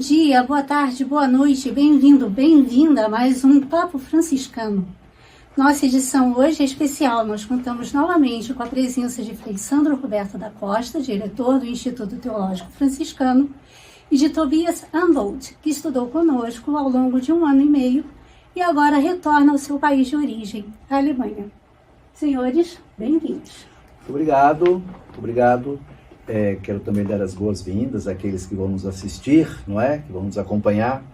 dia, boa tarde, boa noite, bem-vindo, bem-vinda a mais um Papo Franciscano. Nossa edição hoje é especial, nós contamos novamente com a presença de Frei Sandro Roberto da Costa, diretor do Instituto Teológico Franciscano, e de Tobias Andolt, que estudou conosco ao longo de 1 ano e meio e agora retorna ao seu país de origem, a Alemanha. Senhores, bem-vindos. Obrigado. Quero também dar as boas-vindas àqueles que vão nos assistir, não é? Que vão nos acompanhar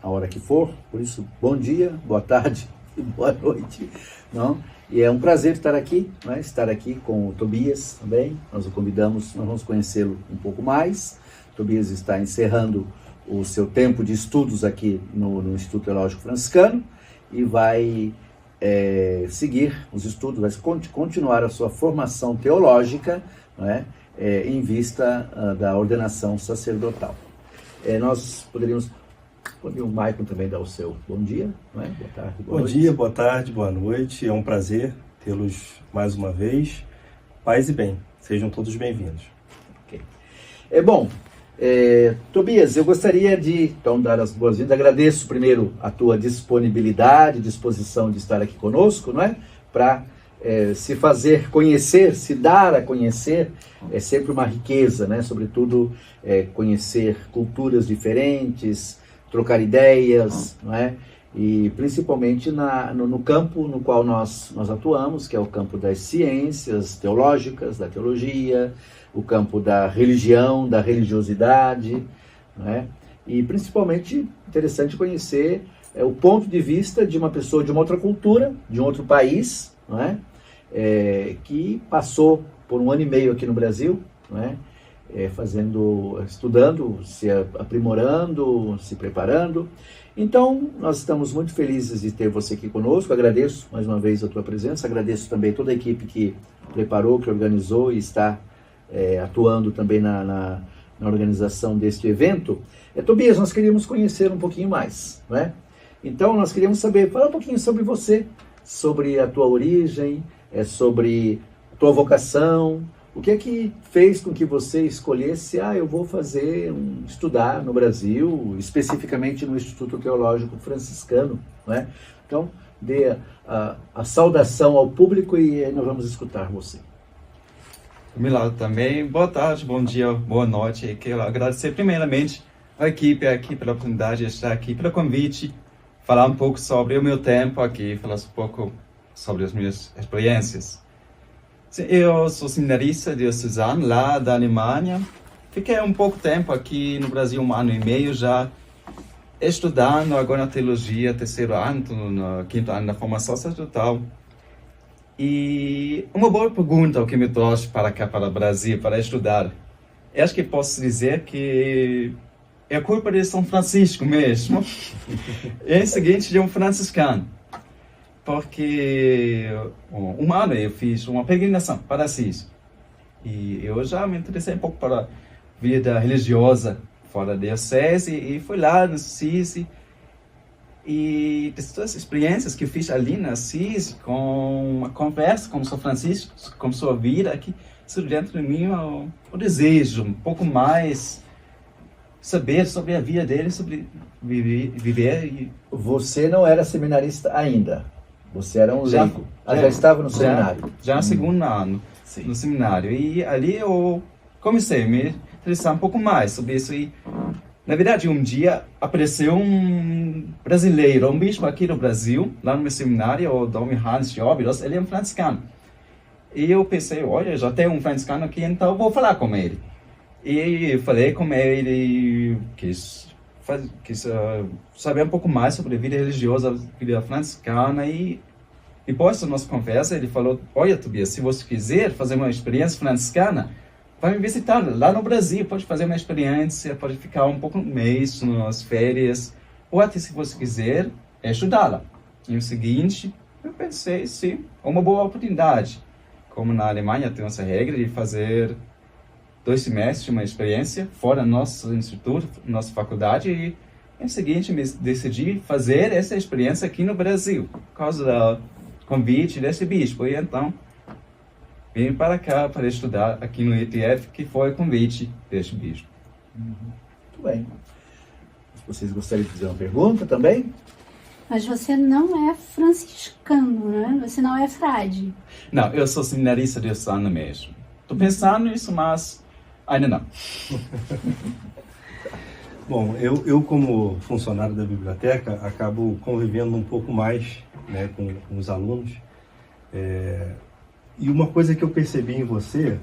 a hora que for. Por isso, bom dia, boa tarde e boa noite, não? E é um prazer estar aqui, não é? Estar aqui com o Tobias também. Nós o convidamos, nós vamos conhecê-lo um pouco mais. O Tobias está encerrando o seu tempo de estudos aqui no Instituto Teológico Franciscano e vai seguir os estudos, vai continuar a sua formação teológica, não é? Em vista da ordenação sacerdotal. Nós poderíamos o Maicon também dar o seu bom dia, não é? Boa tarde, boa noite. Bom dia, boa tarde, boa noite. É um prazer tê-los mais uma vez. Paz e bem, sejam todos bem-vindos. Ok. Tobias, eu gostaria de então dar as boas-vindas. Agradeço primeiro a tua disponibilidade, disposição de estar aqui conosco, não é? Para se fazer conhecer, se dar a conhecer, é sempre uma riqueza, né? Sobretudo conhecer culturas diferentes, trocar ideias, não é? E principalmente no campo no qual nós atuamos, que é o campo das ciências teológicas, da teologia, o campo da religião, da religiosidade, não é? E principalmente interessante conhecer o ponto de vista de uma pessoa de uma outra cultura, de um outro país, não é? Que passou por 1 ano e meio aqui no Brasil, não é? Estudando, se aprimorando, se preparando. Então, nós estamos muito felizes de ter você aqui conosco. Agradeço mais uma vez a tua presença, agradeço também toda a equipe que preparou, que organizou e está atuando também na organização deste evento. Tobias, nós queríamos conhecer um pouquinho mais, não é? Então, nós queríamos saber, falar um pouquinho sobre você, sobre a tua origem, sobre a tua vocação. O que é que fez com que você escolhesse, eu vou estudar no Brasil, especificamente no Instituto Teológico Franciscano, não é? Então, dê a saudação ao público e nós vamos escutar você. Do meu lado também, boa tarde, bom dia, boa noite. Eu quero agradecer primeiramente a equipe aqui pela oportunidade de estar aqui, pelo convite, falar um pouco sobre o meu tempo aqui, falar um pouco sobre as minhas experiências. Eu sou seminarista diocesano lá da Alemanha. Fiquei um pouco tempo aqui no Brasil, 1 ano e meio já, estudando agora na teologia, 3º ano, no 5º ano da formação sacerdotal. E uma boa pergunta o que me trouxe para cá, para o Brasil, para estudar. Eu acho que posso dizer que é culpa de São Francisco mesmo. É o seguinte, de um franciscano. Porque 1 ano eu fiz uma peregrinação para Assis. E eu já me interessei um pouco para a vida religiosa fora da diocese e fui lá no Assis. E todas as experiências que eu fiz ali na Assis, com uma conversa com São Francisco, com sua vida aqui, isso dentro de mim o desejo, um pouco mais saber sobre a vida dele, sobre viver. Você não era seminarista ainda? Você era um leigo? Já estava no seminário? Já no 2º ano, sim, no seminário. E ali eu comecei a me interessar um pouco mais sobre isso. E, na verdade, um dia apareceu um brasileiro, um bispo aqui no Brasil, lá no meu seminário, o Dom Hans Jobiros, ele é um franciscano. E eu pensei, olha, já tem um franciscano aqui, então eu vou falar com ele. E falei com ele, quis saber um pouco mais sobre a vida religiosa, a vida franciscana, e depois da nossa conversa ele falou, olha Tobias, se você quiser fazer uma experiência franciscana, vai me visitar lá no Brasil, pode fazer uma experiência, pode ficar um pouco, um mês nas férias, ou até se você quiser, estudá-la. E o seguinte, eu pensei, sim, é uma boa oportunidade. Como na Alemanha tem essa regra de fazer 2 semestres de uma experiência fora do nosso instituto, nossa faculdade, e em seguinte me decidi fazer essa experiência aqui no Brasil, por causa do convite desse bispo. E então vim para cá para estudar aqui no ETF, que foi o convite deste bispo. Muito bem. Vocês gostariam de fazer uma pergunta também? Mas você não é franciscano, né? Você não é frade. Não, eu sou seminarista diocesano mesmo. Estou pensando nisso, mas ainda não. Bom, eu como funcionário da biblioteca acabo convivendo um pouco mais, né, com os alunos. E uma coisa que eu percebi em você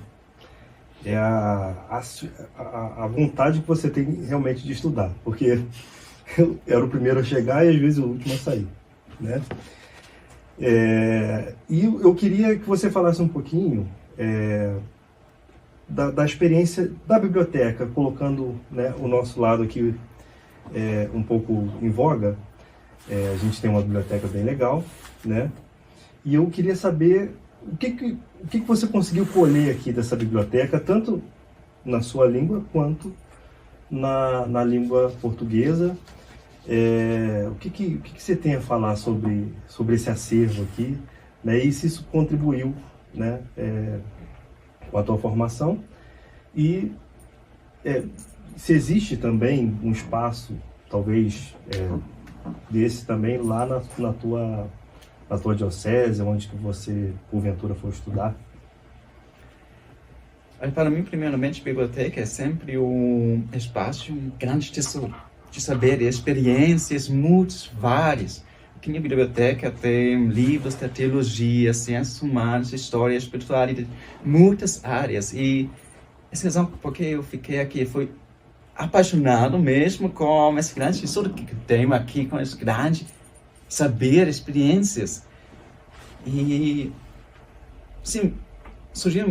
é a vontade que você tem realmente de estudar, porque eu era o primeiro a chegar e às vezes o último a sair, né? E eu queria que você falasse um pouquinho da experiência da biblioteca, colocando, né, o nosso lado aqui um pouco em voga. A gente tem uma biblioteca bem legal, né? E eu queria saber o que você conseguiu colher aqui dessa biblioteca, tanto na sua língua quanto na língua portuguesa. O que você tem a falar sobre esse acervo aqui, né? E se isso contribuiu, né, com a tua formação, e se existe também um espaço, talvez, desse também lá na tua diocese, onde que você, porventura, for estudar? Para mim, primeiramente, a biblioteca é sempre um espaço, um grande tesouro de saber, de experiências muitas, várias. Aqui na biblioteca tem livros da teologia, ciências humanas, história, espiritualidade, muitas áreas. E essa razão porque eu fiquei aqui, fui apaixonado mesmo com esse grande tesouro que tenho aqui, com esse grande saber, experiências. E, sim, surgiu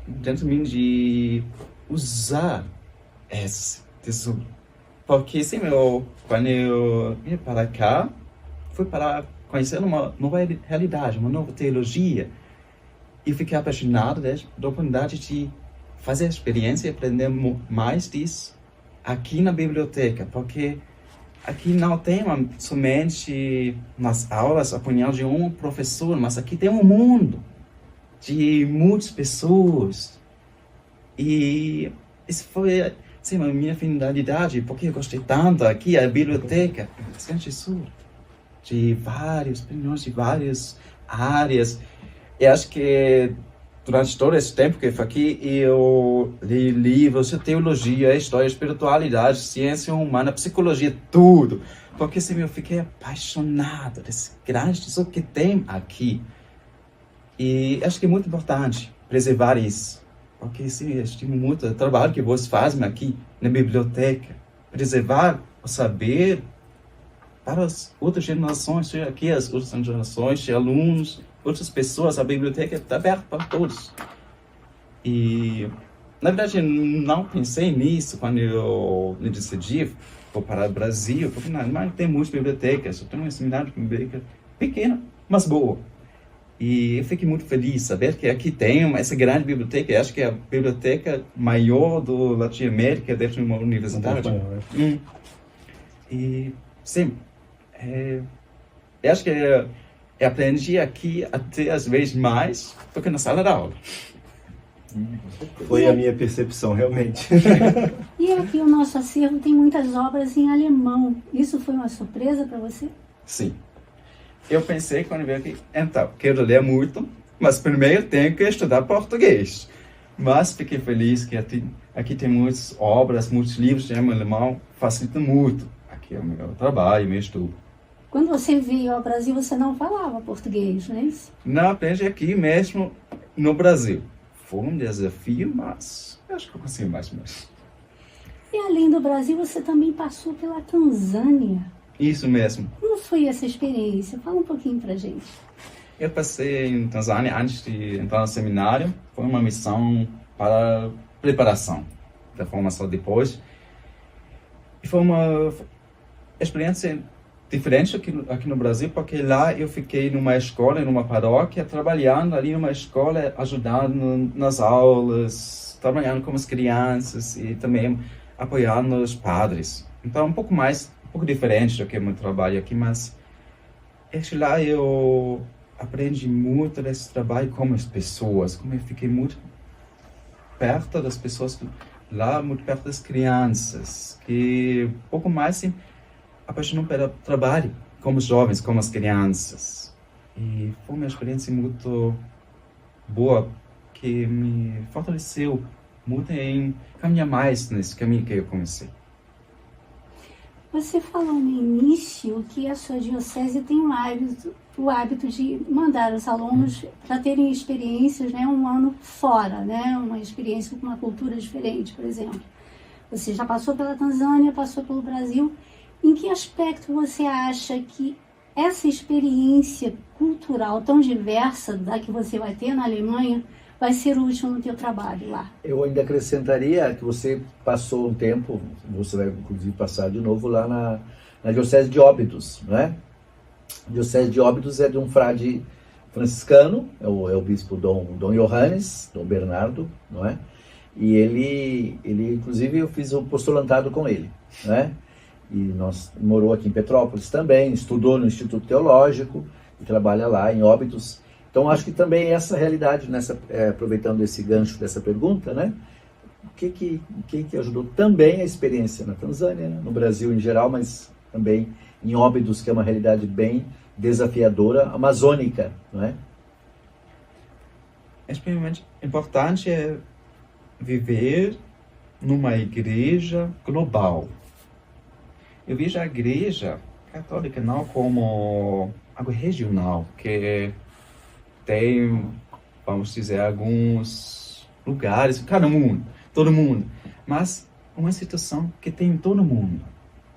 dentro de mim de usar esse tesouro. Porque, sim, quando eu vim para cá, fui para conhecer uma nova realidade, uma nova teologia. E fiquei apaixonado da oportunidade de fazer a experiência e aprender mais disso aqui na biblioteca. Porque aqui não tem somente nas aulas a opinião de um professor, mas aqui tem um mundo de muitas pessoas. E isso foi, sim, a minha finalidade, porque eu gostei tanto aqui, a biblioteca, de várias opiniões, de várias áreas. E acho que durante todo esse tempo que eu fui aqui, eu li livros de teologia, história, espiritualidade, ciência humana, psicologia, tudo. Porque assim, eu fiquei apaixonado desse grande tesouro que tem aqui. E acho que é muito importante preservar isso. Porque sim, eu estimo muito o trabalho que vocês fazem aqui na biblioteca. Preservar o saber para as outras gerações, aqui as outras gerações, de alunos, outras pessoas. A biblioteca está aberta para todos. E, na verdade, eu não pensei nisso quando eu decidi vou para o Brasil, porque não tem muitas bibliotecas, só tem uma seminário de biblioteca pequena, mas boa. E eu fiquei muito feliz de saber que aqui tem essa grande biblioteca. Eu acho que é a biblioteca maior do Latinoamérica dentro de uma universidade. E, sim, eu acho que eu aprendi aqui até às vezes mais do que na sala de aula. Foi a minha percepção, realmente. E aqui o nosso acervo tem muitas obras em alemão. Isso foi uma surpresa para você? Sim. Eu pensei quando veio aqui, então, quero ler muito, mas primeiro tenho que estudar português. Mas fiquei feliz que aqui tem muitas obras, muitos livros de alemão, facilita muito. Aqui é o meu trabalho, o meu estudo. Quando você veio ao Brasil, você não falava português, não é isso? Não, aprendi aqui mesmo no Brasil. Foi um desafio, mas eu acho que eu consegui mais mesmo. E além do Brasil, você também passou pela Tanzânia. Isso mesmo. Como foi essa experiência? Fala um pouquinho pra gente. Eu passei em Tanzânia antes de entrar no seminário. Foi uma missão para preparação da formação depois. E foi uma experiência diferente aqui no Brasil, porque lá eu fiquei numa escola, numa paróquia, trabalhando ali numa escola, ajudando nas aulas, trabalhando com as crianças e também apoiando os padres. Então, um pouco diferente do que o meu trabalho aqui, mas lá eu aprendi muito desse trabalho com as pessoas, como eu fiquei muito perto das pessoas lá muito perto das crianças, que um pouco mais se apaixonam pelo trabalho, como jovens, como as crianças. E foi uma experiência muito boa, que me fortaleceu muito em caminhar mais nesse caminho que eu comecei. Você falou no início que a sua diocese tem o hábito de mandar os alunos para terem experiências, né, um ano fora, né, uma experiência com uma cultura diferente, por exemplo. Você já passou pela Tanzânia, passou pelo Brasil. Em que aspecto você acha que essa experiência cultural tão diversa da que você vai ter na Alemanha vai ser útil no teu trabalho lá? Eu ainda acrescentaria que você passou um tempo, você vai inclusive passar de novo lá na Diocese de Óbidos, né? A Diocese de Óbidos é de um frade franciscano, é o bispo Dom Johannes, Dom Bernardo, não é? E ele inclusive eu fiz um postulantado com ele, né? E nós morou aqui em Petrópolis também, estudou no Instituto Teológico e trabalha lá em Óbidos. Então acho que também essa realidade, aproveitando esse gancho dessa pergunta, né? O que ajudou também a experiência na Tanzânia, né? No Brasil em geral, mas também em Óbidos, que é uma realidade bem desafiadora, amazônica, não é? Extremamente importante é viver numa igreja global. Eu vejo a igreja católica não como algo regional, que tem, vamos dizer, alguns lugares, todo mundo, mas uma instituição que tem em todo mundo.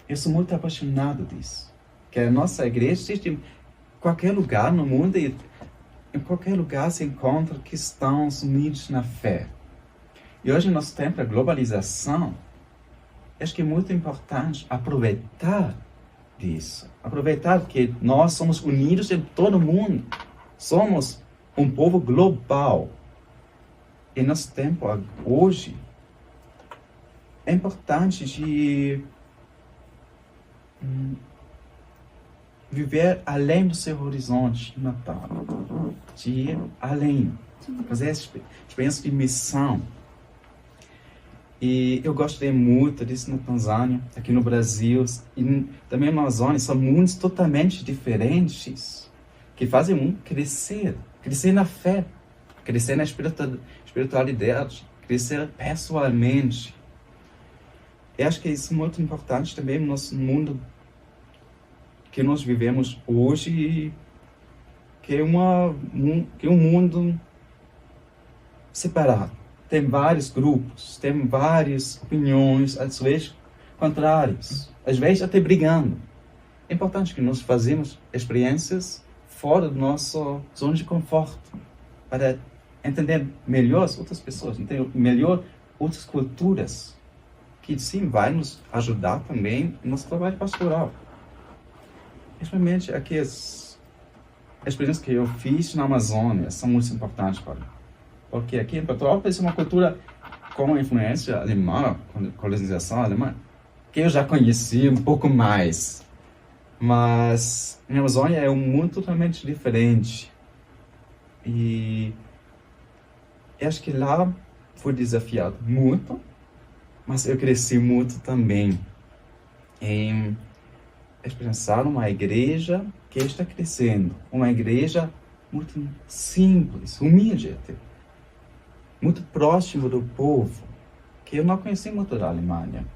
Eu sou muito apaixonado disso, que a nossa igreja existe em qualquer lugar no mundo e em qualquer lugar se encontra cristãos unidos na fé. E hoje, no nosso tempo da globalização, acho que é muito importante aproveitar disso. Aproveitar que nós somos unidos em todo mundo. Somos um povo global. E nosso tempo, hoje, é importante de viver além do seu horizonte natal. De ir além. Fazer essa experiência de missão. E eu gostei muito disso na Tanzânia, aqui no Brasil, e também na Amazônia. São mundos totalmente diferentes, que fazem um crescer na fé, crescer na espiritualidade, crescer pessoalmente. Eu acho que isso é muito importante também no nosso mundo que nós vivemos hoje, que é um mundo separado. Tem vários grupos, tem várias opiniões, às vezes contrárias, às vezes até brigando. É importante que nós façamos experiências fora do nosso zona de conforto, para entender melhor as outras pessoas, entender melhor outras culturas, que sim vai nos ajudar também no nosso trabalho pastoral. Principalmente aqui as experiências que eu fiz na Amazônia são muito importantes para mim. Porque aqui em Petrópolis é uma cultura com influência alemã, com colonização alemã, que eu já conheci um pouco mais. Mas a Amazônia é um mundo totalmente diferente. E eu acho que lá fui desafiado muito, mas eu cresci muito também em experienciar uma igreja que está crescendo. Uma igreja muito simples, humilde até. Muito próximo do povo, que eu não conheci muito da Alemanha.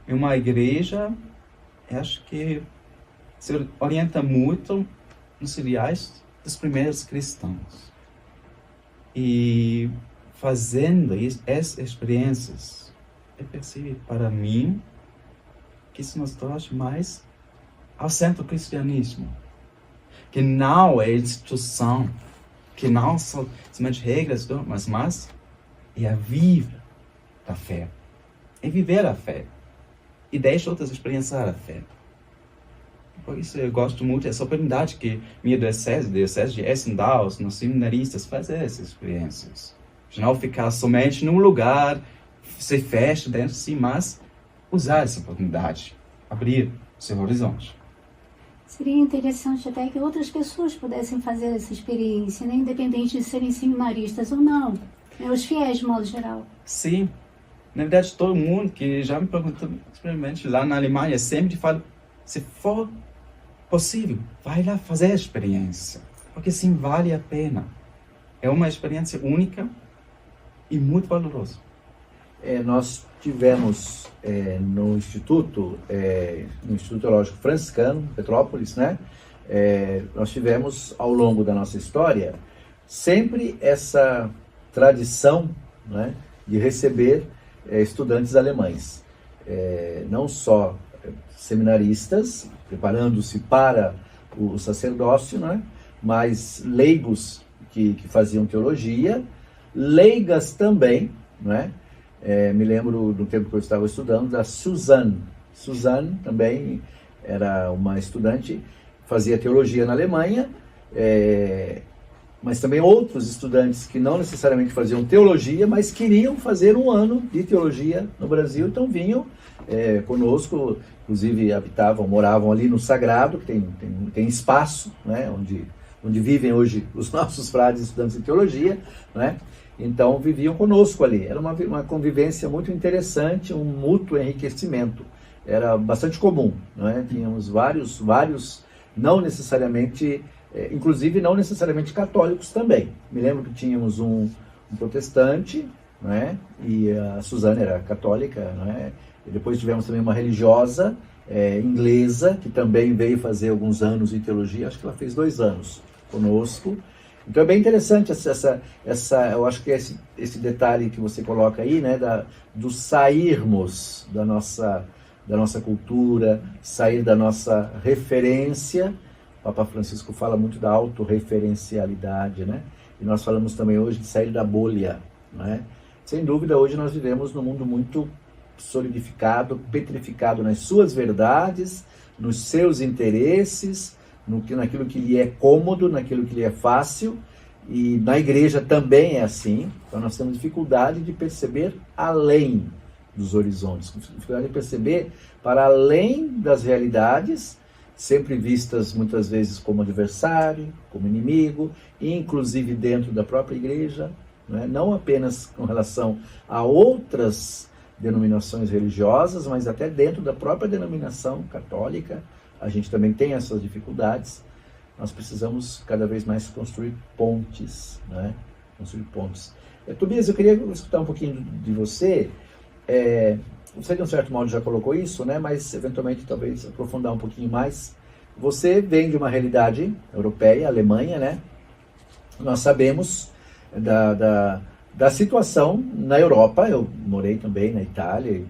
É uma igreja, acho que se orienta muito nos ideais dos primeiros cristãos. E fazendo essas experiências, eu percebi para mim que isso nos traz mais ao centro do cristianismo. Que não é instituição, que não são somente regras, mas é a vida da fé. É viver a fé. E deixar outras experienciar a fé. Por isso eu gosto muito dessa oportunidade que minha diocese de Essendal, os seminaristas fazem essas experiências. De não ficar somente num lugar, se fecha dentro de si, mas usar essa oportunidade, abrir seu horizonte. Seria interessante até que outras pessoas pudessem fazer essa experiência, né? Independente de serem seminaristas ou não, né? Os fiéis de modo geral. Sim, Na verdade, todo mundo que já me perguntou, experimento lá na Alemanha, sempre fala, se for possível, vai lá fazer a experiência, porque sim, vale a pena. É uma experiência única e muito valorosa. Nós tivemos no Instituto Teológico Franciscano, Petrópolis, né? Nós tivemos, ao longo da nossa história, sempre essa tradição, né, de receber estudantes alemães. Não só seminaristas, preparando-se para o sacerdócio, né, mas leigos que faziam teologia, leigas também, né? Me lembro do tempo que eu estava estudando da Suzanne. Suzanne também era uma estudante, fazia teologia na Alemanha, mas também outros estudantes que não necessariamente faziam teologia, mas queriam fazer um ano de teologia no Brasil, então vinham conosco, inclusive moravam ali no Sagrado, que tem espaço, né, onde vivem hoje os nossos frades estudantes de teologia, né? Então viviam conosco ali. Era uma convivência muito interessante, um mútuo enriquecimento. Era bastante comum, né? Tínhamos vários, não necessariamente, inclusive não necessariamente católicos também. Me lembro que tínhamos um protestante, né? E a Suzana era católica, né? E depois tivemos também uma religiosa inglesa, que também veio fazer alguns anos de teologia, acho que ela fez 2 anos conosco. Então é bem interessante eu acho que esse detalhe que você coloca aí, né, do sairmos da nossa cultura, sair da nossa referência. O Papa Francisco fala muito da autorreferencialidade, né? E nós falamos também hoje de sair da bolha, né? Sem dúvida, hoje nós vivemos num mundo muito solidificado, petrificado nas suas verdades, nos seus interesses, naquilo que lhe é cômodo, naquilo que lhe é fácil, e na igreja também é assim. Então nós temos dificuldade de perceber além dos horizontes, dificuldade de perceber para além das realidades, sempre vistas muitas vezes como adversário, como inimigo, inclusive dentro da própria igreja, né? Não apenas com relação a outras denominações religiosas, mas até dentro da própria denominação católica, a gente também tem essas dificuldades. Nós precisamos cada vez mais construir pontes, né? Construir pontes. Tobias, eu queria escutar um pouquinho de você. Você de um certo modo já colocou isso, né? Mas eventualmente talvez aprofundar um pouquinho mais. Você vem de uma realidade europeia, Alemanha, né? Nós sabemos da situação na Europa. Eu morei também na Itália,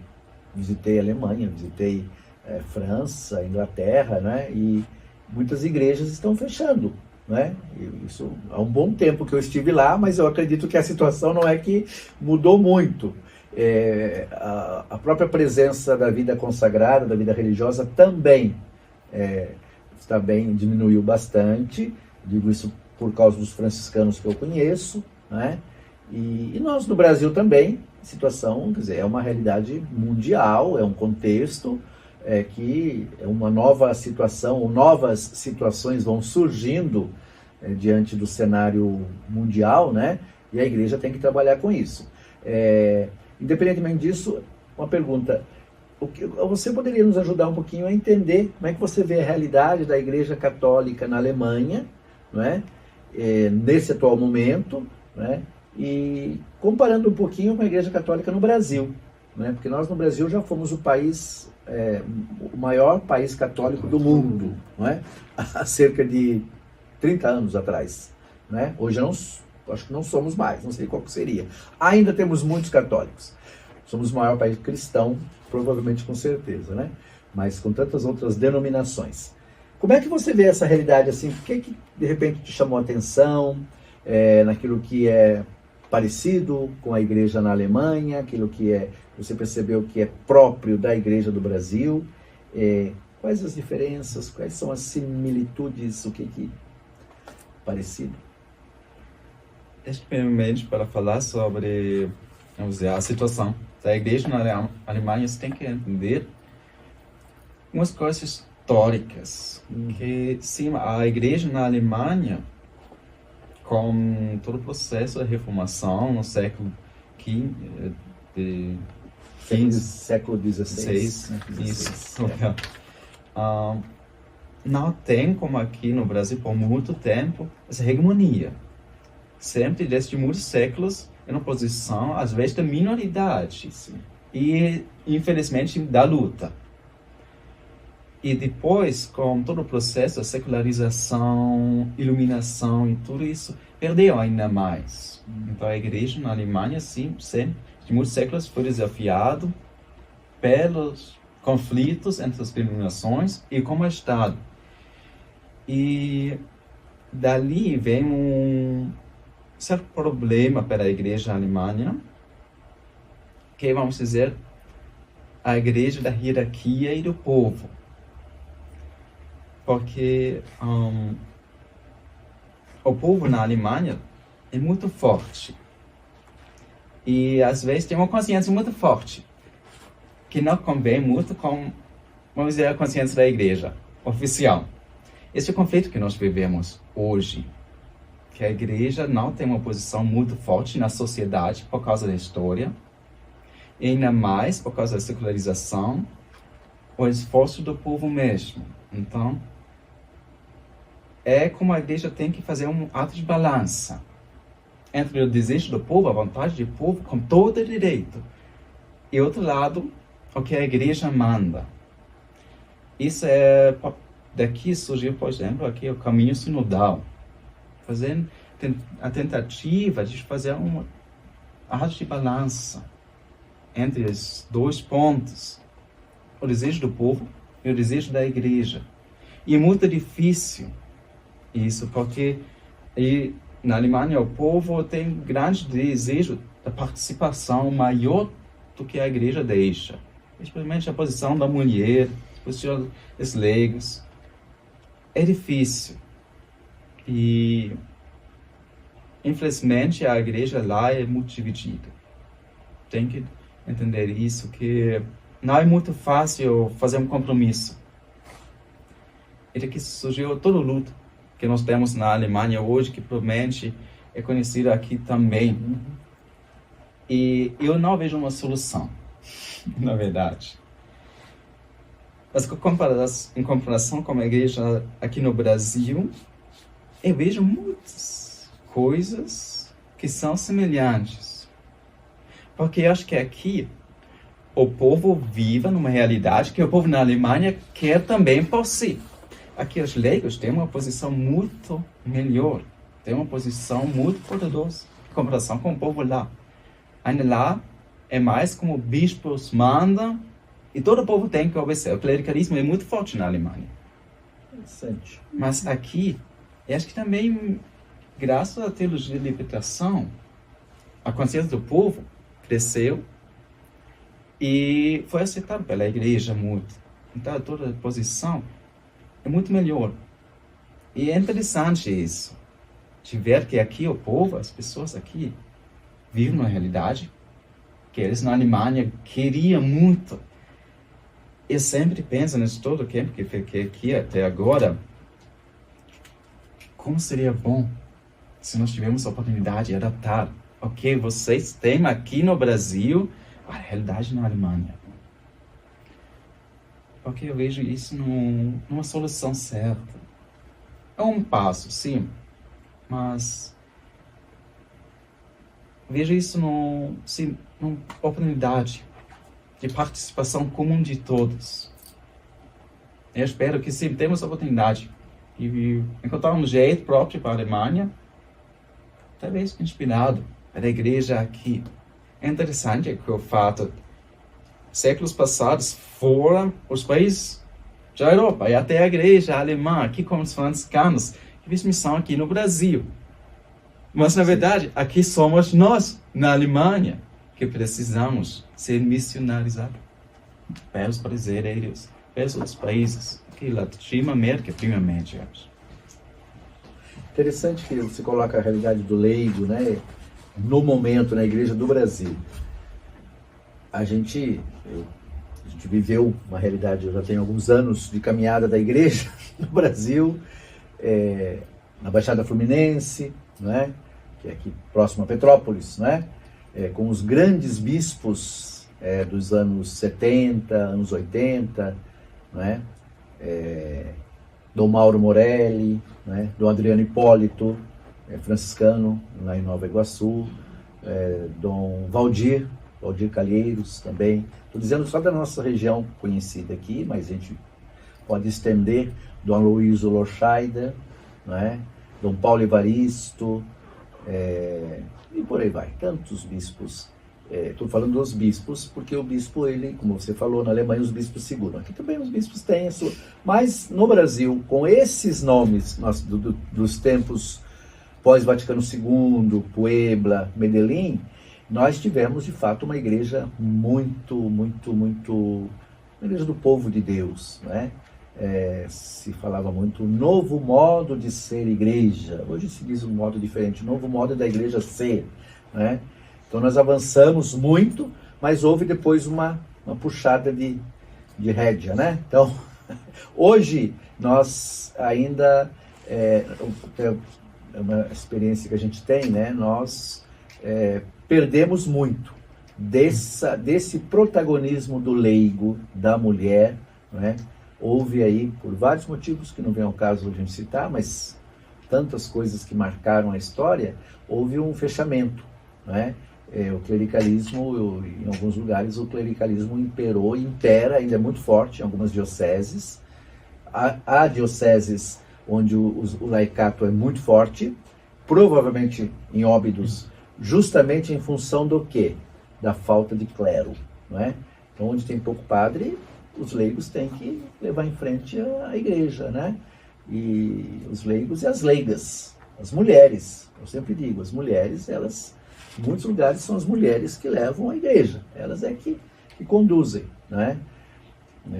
visitei a Alemanha, visitei França, Inglaterra, né? E muitas igrejas estão fechando, né? Isso há um bom tempo que eu estive lá, mas eu acredito que a situação não é que mudou muito. A própria presença da vida consagrada, da vida religiosa também diminuiu bastante. Digo isso por causa dos franciscanos que eu conheço, né? E nós no Brasil também, a situação, quer dizer, é uma realidade mundial, é um contexto que é uma nova situação, ou novas situações vão surgindo diante do cenário mundial, né? E a igreja tem que trabalhar com isso. Independentemente disso, uma pergunta: você poderia nos ajudar um pouquinho a entender como é que você vê a realidade da Igreja Católica na Alemanha, não é? Nesse atual momento, né? E comparando um pouquinho com a Igreja Católica no Brasil, né? Porque nós no Brasil já fomos o maior país católico do mundo, não é? Há cerca de 30 anos atrás, né? Hoje acho que não somos mais, não sei qual que seria. Ainda temos muitos católicos. Somos o maior país cristão, provavelmente, com certeza, né? Mas com tantas outras denominações. Como é que você vê essa realidade assim? O que de repente te chamou a atenção naquilo que é parecido com a igreja na Alemanha, aquilo que você percebeu que é próprio da igreja do Brasil? Quais as diferenças, quais são as similitudes, o que parecido? Primeiramente, para falar sobre, vamos dizer, a situação da igreja na Alemanha, você tem que entender umas coisas históricas. Que, sim, a igreja na Alemanha, com todo o processo da reformação no século século XVI. Isso. Não tem, como aqui no Brasil, por muito tempo, essa hegemonia. Sempre, desde muitos séculos, em oposição, às vezes, da minoridade. E, infelizmente, da luta. E depois, com todo o processo, a secularização, iluminação e tudo isso, perdeu ainda mais. Então, a igreja na Alemanha, sim, sempre, de muitos séculos, foi desafiado pelos conflitos entre as denominações e como Estado. E dali vem um certo problema para a igreja na Alemanha, que vamos dizer, a igreja da hierarquia e do povo. Porque o povo na Alemanha é muito forte. E às vezes tem uma consciência muito forte, que não convém muito com, vamos dizer, a consciência da igreja oficial. Esse é o conflito que nós vivemos hoje, que a igreja não tem uma posição muito forte na sociedade por causa da história, e ainda mais por causa da secularização, o esforço do povo mesmo. Então, é como a igreja tem que fazer um ato de balança entre o desejo do povo, a vontade do povo, com todo o direito, e outro lado, o que a igreja manda. Isso é, daqui surgiu, por exemplo, aqui o caminho sinodal, fazendo a tentativa de fazer uma arte de balança entre os dois pontos, o desejo do povo e o desejo da igreja. E é muito difícil isso, porque na Alemanha o povo tem grande desejo da participação maior do que a igreja deixa. Especialmente a posição da mulher, a posição dos leigos. É difícil. E, infelizmente, a igreja lá é muito dividida. Tem que entender isso, que não é muito fácil fazer um compromisso. E daqui surgiu toda a luta que nós temos na Alemanha hoje, que provavelmente é conhecida aqui também. E eu não vejo uma solução, na verdade. Mas em comparação com a igreja aqui no Brasil, eu vejo muitas coisas que são semelhantes. Porque eu acho que aqui o povo vive numa realidade que o povo na Alemanha quer também por si. Aqui os leigos têm uma posição muito melhor, têm uma posição muito poderosa em comparação com o povo lá. Ainda lá é mais como bispos mandam e todo o povo tem que obedecer. O clericalismo é muito forte na Alemanha. Interessante. Mas aqui, eu acho que também, graças à teologia da libertação, a consciência do povo cresceu e foi aceitado pela igreja muito. Então toda a posição é muito melhor. E é interessante isso, de ver que aqui o povo, as pessoas aqui, vivem uma realidade que eles na Alemanha queriam muito. Eu sempre penso nisso todo o tempo que fiquei aqui até agora, como seria bom se nós tivéssemos a oportunidade de adaptar o que vocês têm aqui no Brasil à realidade na Alemanha. Porque eu vejo isso numa solução certa. É um passo, sim, mas vejo isso numa oportunidade de participação comum de todos. Eu espero que sim, temos a oportunidade de encontrar um jeito próprio para a Alemanha, talvez inspirado pela igreja aqui. É interessante que o fato séculos passados foram os países da Europa e até a igreja alemã, aqui como os franciscanos, que fez missão aqui no Brasil. Mas, na verdade, aqui somos nós, na Alemanha, que precisamos ser missionarizados pelos brasileiros, pelos outros países, aqui Latinoamérica, primeiramente. Interessante que você coloca a realidade do leigo, né, no momento na Igreja do Brasil. A gente viveu uma realidade, eu já tenho alguns anos de caminhada da igreja no Brasil, na Baixada Fluminense, não é? Que é aqui próximo a Petrópolis, não é? Com os grandes bispos dos anos 70, anos 80, não é? Dom Mauro Morelli, né? Dom Adriano Hipólito, franciscano, lá em Nova Iguaçu, Dom Valdir Calheiros também. Estou dizendo só da nossa região conhecida aqui, mas a gente pode estender, Dom Aloysio Lorscheider, né? Dom Paulo Evaristo, e por aí vai, tantos bispos. Estou falando dos bispos, porque o bispo, ele, como você falou, na Alemanha os bispos seguram. Aqui também os bispos têm a sua... Mas no Brasil, com esses nomes dos tempos pós-Vaticano II, Puebla, Medellín, nós tivemos, de fato, uma igreja muito... uma igreja do povo de Deus, né? Se falava muito novo modo de ser igreja. Hoje se diz um modo diferente, novo modo da igreja ser, né? Então nós avançamos muito, mas houve depois uma puxada de rédea, né? Então, hoje nós ainda, é uma experiência que a gente tem, né? Nós perdemos muito desse protagonismo do leigo, da mulher, né? Houve aí, por vários motivos que não vem ao caso a gente citar, mas tantas coisas que marcaram a história, houve um fechamento, né? O clericalismo, em alguns lugares, o clericalismo imperou e impera, ainda é muito forte em algumas dioceses. Há dioceses onde o laicato é muito forte, provavelmente em Óbidos, justamente em função do quê? Da falta de clero, não é? Então, onde tem pouco padre, os leigos têm que levar em frente a igreja, né? E os leigos e as leigas, as mulheres, eu sempre digo, as mulheres, elas... Em muitos lugares são as mulheres que levam a igreja, elas é que conduzem, né?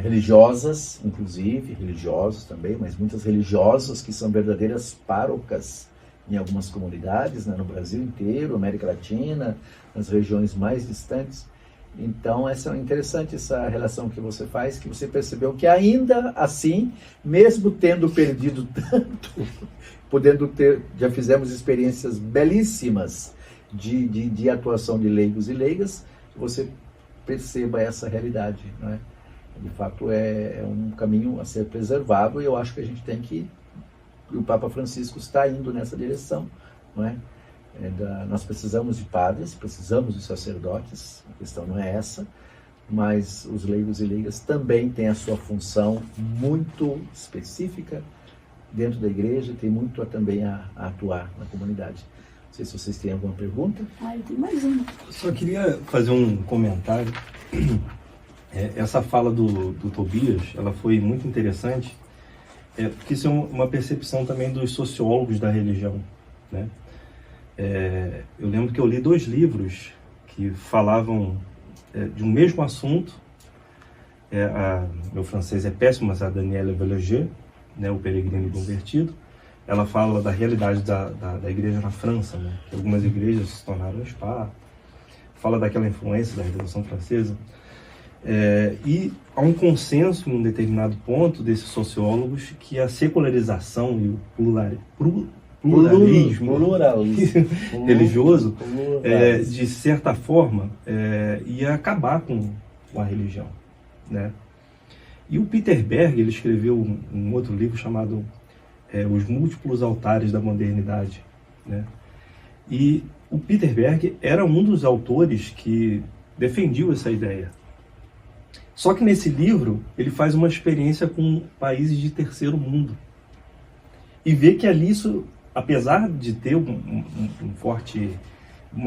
Religiosas, inclusive, religiosos também, mas muitas religiosas que são verdadeiras párocas em algumas comunidades, né? No Brasil inteiro, América Latina, nas regiões mais distantes. Então, é interessante essa relação que você faz, que você percebeu que ainda assim, mesmo tendo perdido tanto, já fizemos experiências belíssimas de atuação de leigos e leigas, você perceba essa realidade, não é? De fato, é um caminho a ser preservado, e eu acho que a gente tem que... O Papa Francisco está indo nessa direção, não é? Nós precisamos de padres, precisamos de sacerdotes, a questão não é essa, mas os leigos e leigas também têm a sua função muito específica dentro da igreja, e tem muito também a atuar na comunidade. Não sei se vocês têm alguma pergunta. Eu tenho mais uma. Só queria fazer um comentário. Essa fala do Tobias, ela foi muito interessante, porque isso é uma percepção também dos sociólogos da religião, né? Eu lembro que eu li 2 livros que falavam de um mesmo assunto. Meu francês é péssimo, mas a Danielle Balanger, né, o Peregrino Convertido, ela fala da realidade da igreja na França, né? Que algumas igrejas se tornaram spa, fala daquela influência da Revolução Francesa. E há um consenso em um determinado ponto desses sociólogos que a secularização e o pluralismo religioso, de certa forma, ia acabar com a religião, né? E o Peter Berg, ele escreveu um outro livro chamado Os Múltiplos Altares da Modernidade, né? E o Peter Berg era um dos autores que defendiam essa ideia. Só que nesse livro, ele faz uma experiência com países de terceiro mundo. E vê que ali isso, apesar de ter uma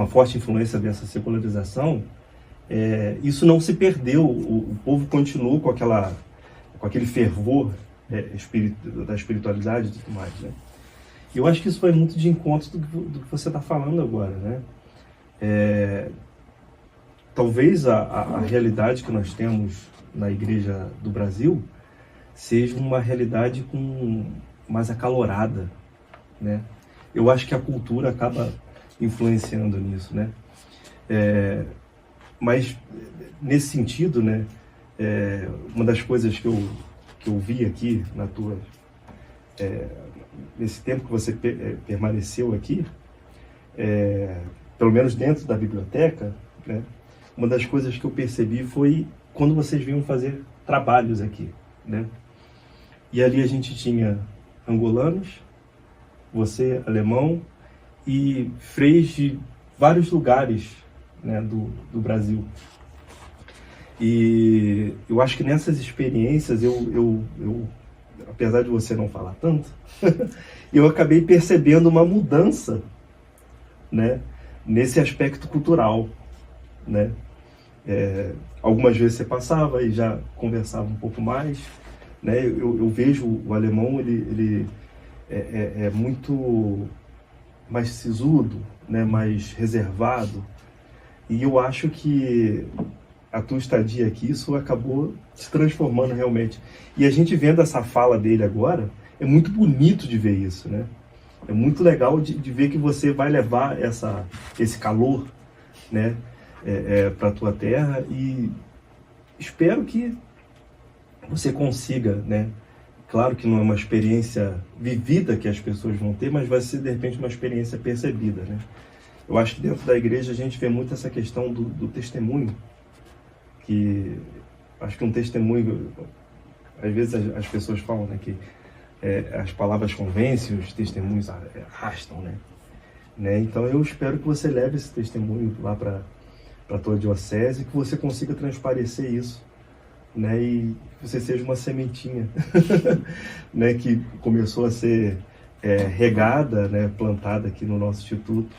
forte influência dessa secularização, isso não se perdeu. O povo continuou com aquele fervor da espiritualidade e tudo mais, né? E eu acho que isso vai muito de encontro do que você está falando agora, né? Talvez a realidade que nós temos na Igreja do Brasil seja uma realidade mais acalorada, né? Eu acho que a cultura acaba influenciando nisso, né? Mas, nesse sentido, né, uma das coisas que eu vi aqui nesse tempo que você permaneceu aqui, pelo menos dentro da biblioteca, né, uma das coisas que eu percebi foi quando vocês vinham fazer trabalhos aqui, né? E ali a gente tinha angolanos, você, alemão, e freios de vários lugares, né, do Brasil. E eu acho que nessas experiências, eu apesar de você não falar tanto, eu acabei percebendo uma mudança, né, nesse aspecto cultural, né? Algumas vezes você passava e já conversava um pouco mais, né? Eu vejo o alemão, ele é muito mais sisudo, né, mais reservado, e eu acho que a tua estadia aqui, isso acabou se transformando realmente. E a gente vendo essa fala dele agora, é muito bonito de ver isso, né? É muito legal de ver que você vai levar esse calor, né, para a tua terra, e espero que você consiga, né? Claro que não é uma experiência vivida que as pessoas vão ter, mas vai ser, de repente, uma experiência percebida, né? Eu acho que dentro da igreja a gente vê muito essa questão do testemunho, que acho que um testemunho, às vezes as pessoas falam, né, que as palavras convencem, os testemunhos arrastam, né? Então eu espero que você leve esse testemunho lá para a tua diocese, que você consiga transparecer isso, né, e que você seja uma sementinha né, que começou a ser regada, né, plantada aqui no nosso instituto,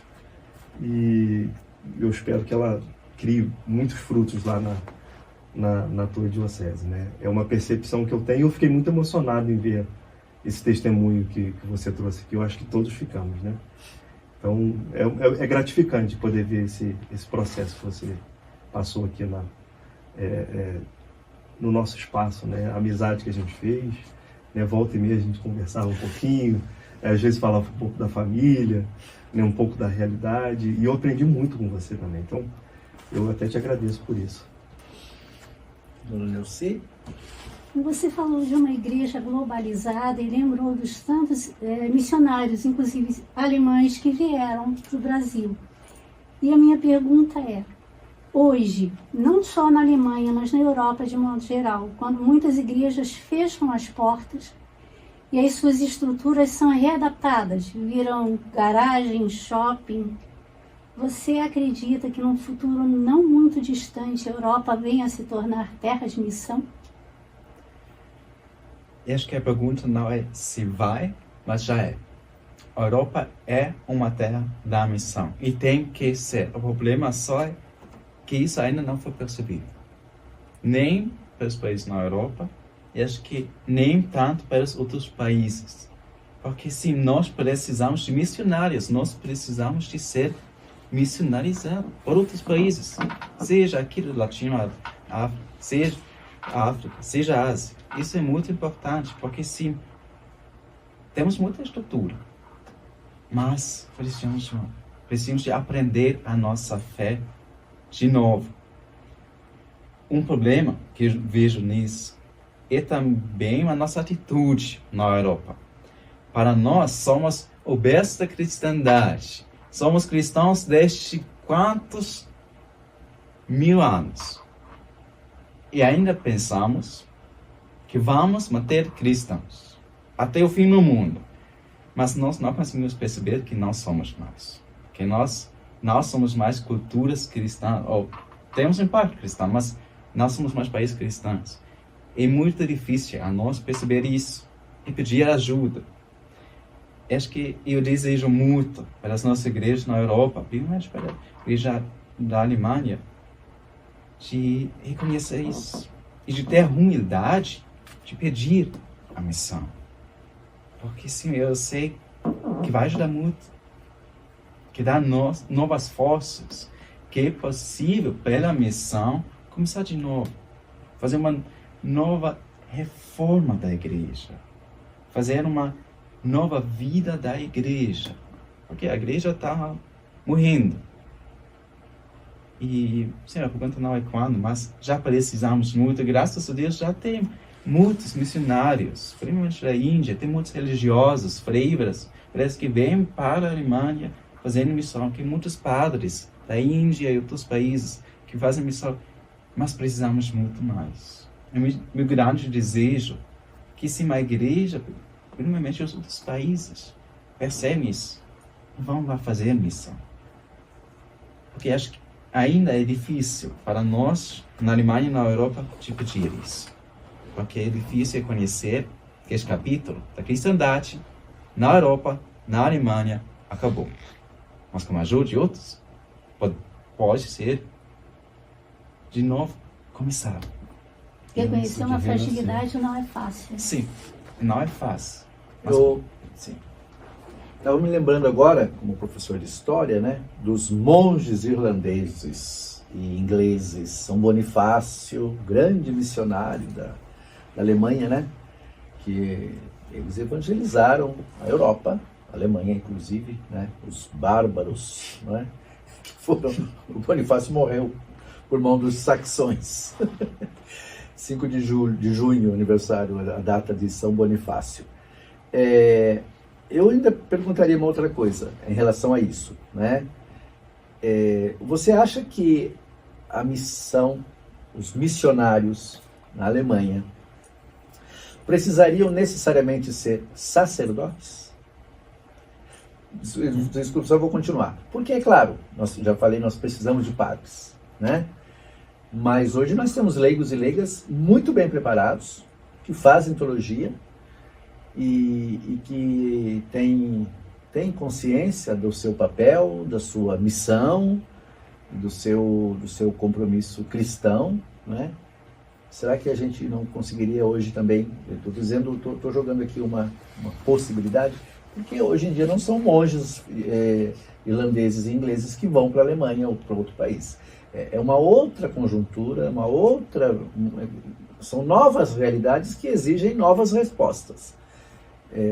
e eu espero que ela crie muitos frutos lá na tua diocese, né? É uma percepção que eu tenho, e eu fiquei muito emocionado em ver esse testemunho que você trouxe aqui. Eu acho que todos ficamos, né? Então é gratificante poder ver esse processo que você passou aqui no nosso espaço, né? A amizade que a gente fez, né? Volta e meia a gente conversava um pouquinho, às vezes falava um pouco da família, né? Um pouco da realidade, e eu aprendi muito com você também. Então eu até te agradeço por isso. Dona Neuci? Você falou de uma igreja globalizada e lembrou dos tantos missionários, inclusive alemães, que vieram para o Brasil. E a minha pergunta é, hoje, não só na Alemanha, mas na Europa de modo geral, quando muitas igrejas fecham as portas e as suas estruturas são readaptadas, viram garagem, shopping, você acredita que num futuro não muito distante a Europa venha a se tornar terra de missão? Acho que a pergunta não é se vai, mas já é. A Europa é uma terra da missão e tem que ser. O problema só é que isso ainda não foi percebido. Nem para os países na Europa, e acho que nem tanto para os outros países. Porque sim, nós precisamos de missionários, nós precisamos de ser missionarizados por outros países. Seja aqui do Latino-África, seja a África, seja a Ásia. Isso é muito importante, porque sim, temos muita estrutura, mas precisamos de aprender a nossa fé de novo. Um problema que eu vejo nisso é também a nossa atitude na Europa. Para nós, somos o berço da cristandade. Somos cristãos desde quantos mil anos? E ainda pensamos que vamos manter cristãos até o fim do mundo. Mas nós não conseguimos perceber que não somos mais. Que nós não somos mais culturas cristãs, ou temos um impacto cristão, mas não somos mais países cristãos. É muito difícil a nós perceber isso e pedir ajuda. Acho que eu desejo muito para as nossas igrejas na Europa, principalmente para a igreja da Alemanha, de reconhecer isso e de ter a humildade de pedir a missão. Porque sim, eu sei que vai ajudar muito, que dá novas forças, que é possível, pela missão, começar de novo, fazer uma nova reforma da igreja, fazer uma nova vida da igreja, porque a igreja está morrendo. E, sim, a pergunta não é quando, mas já precisamos muito, graças a Deus já tem muitos missionários, principalmente da Índia, tem muitos religiosos, freiras, parece que vêm para a Alemanha fazendo missão, que muitos padres da Índia e outros países que fazem missão, mas precisamos muito mais. É meu grande desejo que se uma igreja, primeiramente os outros países, percebem isso, vão lá fazer missão. Porque acho que ainda é difícil para nós, na Alemanha e na Europa, de pedir isso. Porque é difícil conhecer que esse capítulo da cristandade na Europa, na Alemanha, acabou. Mas com a ajuda de outros, pode ser, de novo, começar. Reconhecer uma fragilidade não é fácil. Sim, não é fácil. Mas, sim. Estava me lembrando agora, como professor de história, né, dos monges irlandeses e ingleses. São Bonifácio, grande missionário da Alemanha, né, que eles evangelizaram a Europa, a Alemanha inclusive, né, os bárbaros, né, que foram. O Bonifácio morreu por mão dos saxões. 5 de junho, aniversário, a data de São Bonifácio. Eu ainda perguntaria uma outra coisa em relação a isso, né? Você acha que a missão, os missionários na Alemanha, precisariam necessariamente ser sacerdotes? Desculpa, só vou continuar. Porque, é claro, já falei, nós precisamos de padres, né? Mas hoje nós temos leigos e leigas muito bem preparados, que fazem teologia e que têm consciência do seu papel, da sua missão, do seu compromisso cristão, né? Será que a gente não conseguiria hoje também, estou jogando aqui uma possibilidade, porque hoje em dia não são monges irlandeses e ingleses que vão para a Alemanha ou para outro país. É uma outra conjuntura, são novas realidades que exigem novas respostas.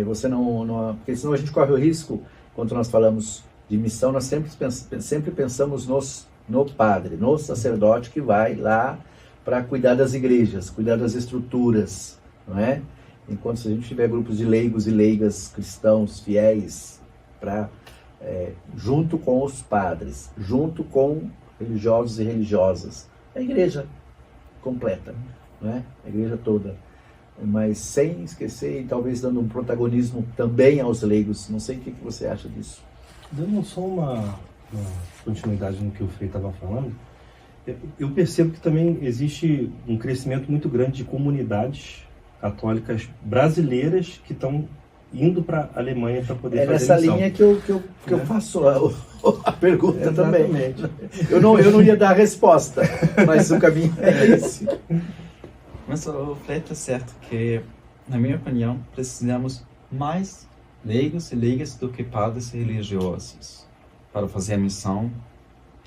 Porque senão a gente corre o risco, quando nós falamos de missão, nós sempre pensamos no padre, no sacerdote que vai lá para cuidar das igrejas, cuidar das estruturas, não é? Enquanto se a gente tiver grupos de leigos e leigas cristãos, fiéis, junto com os padres, junto com religiosos e religiosas, a igreja completa, não é? A igreja toda. Mas sem esquecer e talvez dando um protagonismo também aos leigos. Não sei o que você acha disso. Dando só uma continuidade no que o Frei estava falando, eu percebo que também existe um crescimento muito grande de comunidades católicas brasileiras que estão indo para a Alemanha para poder fazer missão. É nessa linha que eu faço a pergunta. Exatamente. Também. Eu não ia dar a resposta, mas o caminho é esse. Mas o Frei está certo que, na minha opinião, precisamos mais leigos e leigas do que padres religiosos para fazer a missão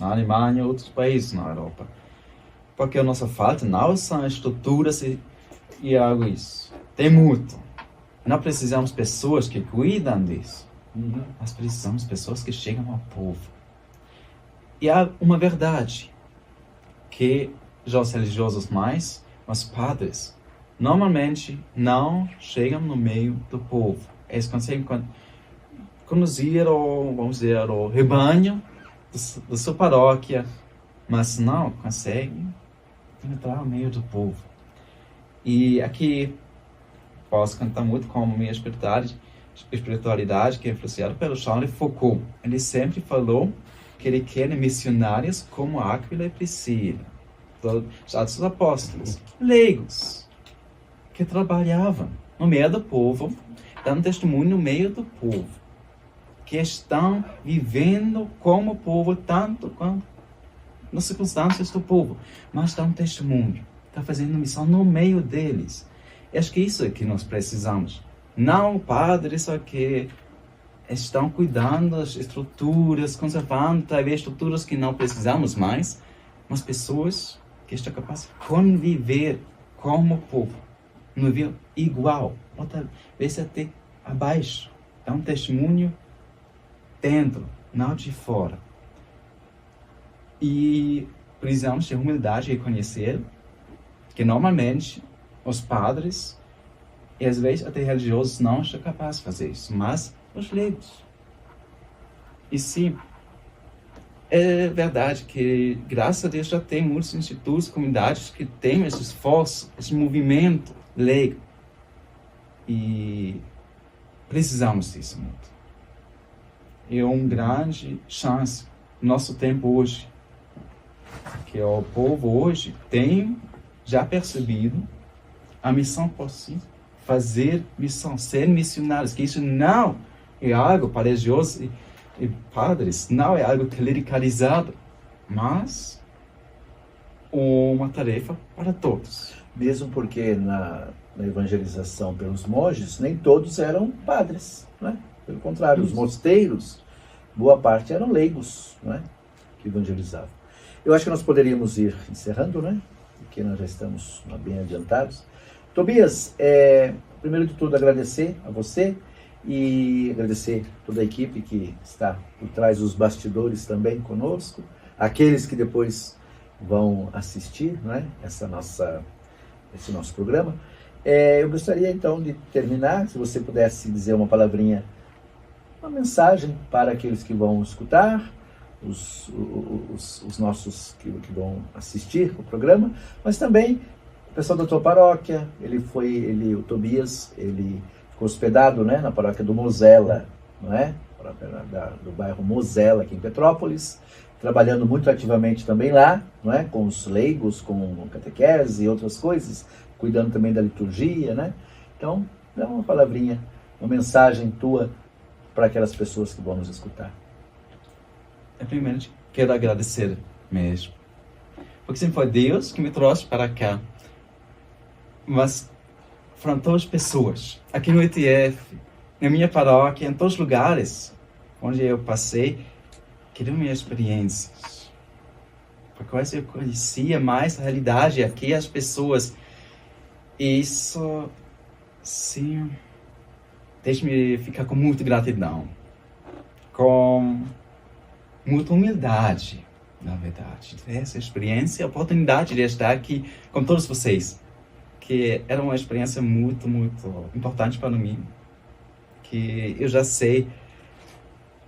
na Alemanha e outros países na Europa. Porque a nossa falta não são estruturas e algo isso. Tem muito. Não precisamos de pessoas que cuidam disso. Nós precisamos de pessoas que chegam ao povo. E há uma verdade, que já os religiosos mais, os padres, normalmente não chegam no meio do povo. Eles conseguem conduzir o rebanho da sua paróquia, mas não conseguem entrar no meio do povo. E aqui posso cantar muito com a minha espiritualidade, que é influenciada pelo Charles Foucault. Ele sempre falou que ele quer missionários como Áquila e Priscila, dos Atos dos Apóstolos, leigos, que trabalhavam no meio do povo, dando testemunho no meio do povo, que estão vivendo como povo, tanto quanto nas circunstâncias do povo, mas dão testemunho, estão fazendo missão no meio deles. E acho que isso é que nós precisamos. Não padres só que estão cuidando das estruturas, conservando talvez estruturas que não precisamos mais, mas pessoas que estão capazes de conviver como povo, no nível igual, ou talvez até abaixo. É um testemunho dentro, não de fora. E precisamos de humildade e reconhecer que normalmente os padres e às vezes até religiosos não estão capazes de fazer isso, mas os leigos. E sim, é verdade que, graças a Deus, já tem muitos institutos, comunidades que têm esse esforço, esse movimento leigo. E precisamos disso muito. É uma grande chance no nosso tempo hoje, que o povo hoje tem já percebido a missão por si, fazer missão, ser missionários, que isso não é algo para religiosos e padres, não é algo clericalizado, mas uma tarefa para todos. Mesmo porque na evangelização pelos monges, nem todos eram padres, né? Pelo contrário, os mosteiros, boa parte eram leigos, né? Que evangelizavam. Eu acho que nós poderíamos ir encerrando, né? Porque nós já estamos bem adiantados. Tobias, primeiro de tudo agradecer a você e agradecer toda a equipe que está por trás dos bastidores também conosco, aqueles que depois vão assistir, né? Esse nosso programa. Eu gostaria então de terminar, se você pudesse dizer uma palavrinha, uma mensagem para aqueles que vão escutar, os nossos que vão assistir o programa, mas também o pessoal da tua paróquia. O Tobias, ele ficou hospedado, né, na paróquia do Mosela, não é? Do bairro Mosela, aqui em Petrópolis, trabalhando muito ativamente também lá, não é? Com os leigos, com catequese e outras coisas, cuidando também da liturgia, né? Então, dá uma palavrinha, uma mensagem tua para aquelas pessoas que vão nos escutar. Primeiramente, quero agradecer mesmo, porque sempre foi Deus que me trouxe para cá, mas foram todas as pessoas, aqui no ETF, na minha paróquia, em todos os lugares onde eu passei, que deu minhas experiências, porque eu conhecia mais a realidade aqui, as pessoas. Isso, sim, deixa-me ficar com muita gratidão, com muita humildade, na verdade, essa experiência, a oportunidade de estar aqui com todos vocês, que era uma experiência muito, muito importante para mim, que eu já sei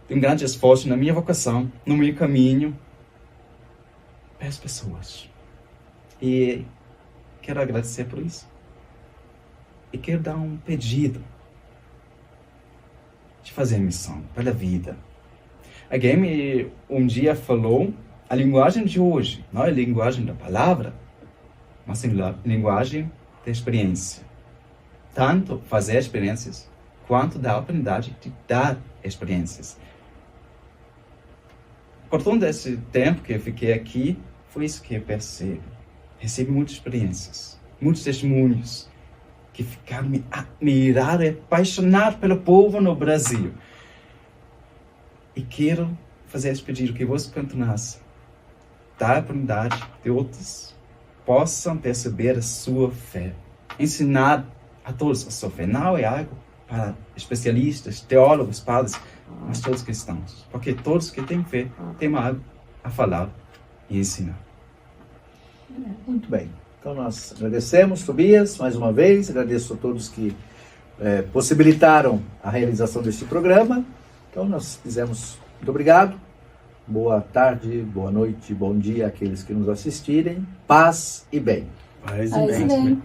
de um grande esforço na minha vocação, no meu caminho, para as pessoas. E quero agradecer por isso. E quero dar um pedido de fazer missão pela vida. Alguém me um dia falou, a linguagem de hoje não é a linguagem da palavra, mas a linguagem da experiência. Tanto fazer experiências, quanto da oportunidade de dar experiências. Por todo esse tempo que eu fiquei aqui, foi isso que eu percebi. Recebi muitas experiências, muitos testemunhos, que ficaram me admirar e apaixonar pelo povo no Brasil. E quero fazer esse pedido, que você continuasse, dar a oportunidade de outros possam perceber a sua fé. Ensinar a todos a sua fé. Não é algo para especialistas, teólogos, padres, mas todos cristãos. Porque todos que têm fé têm algo a falar e ensinar. Muito bem. Então nós agradecemos, Tobias, mais uma vez. Agradeço a todos que possibilitaram a realização deste programa. Então nós fizemos. Muito obrigado. Boa tarde, boa noite, bom dia àqueles que nos assistirem. Paz e bem. Paz e bem.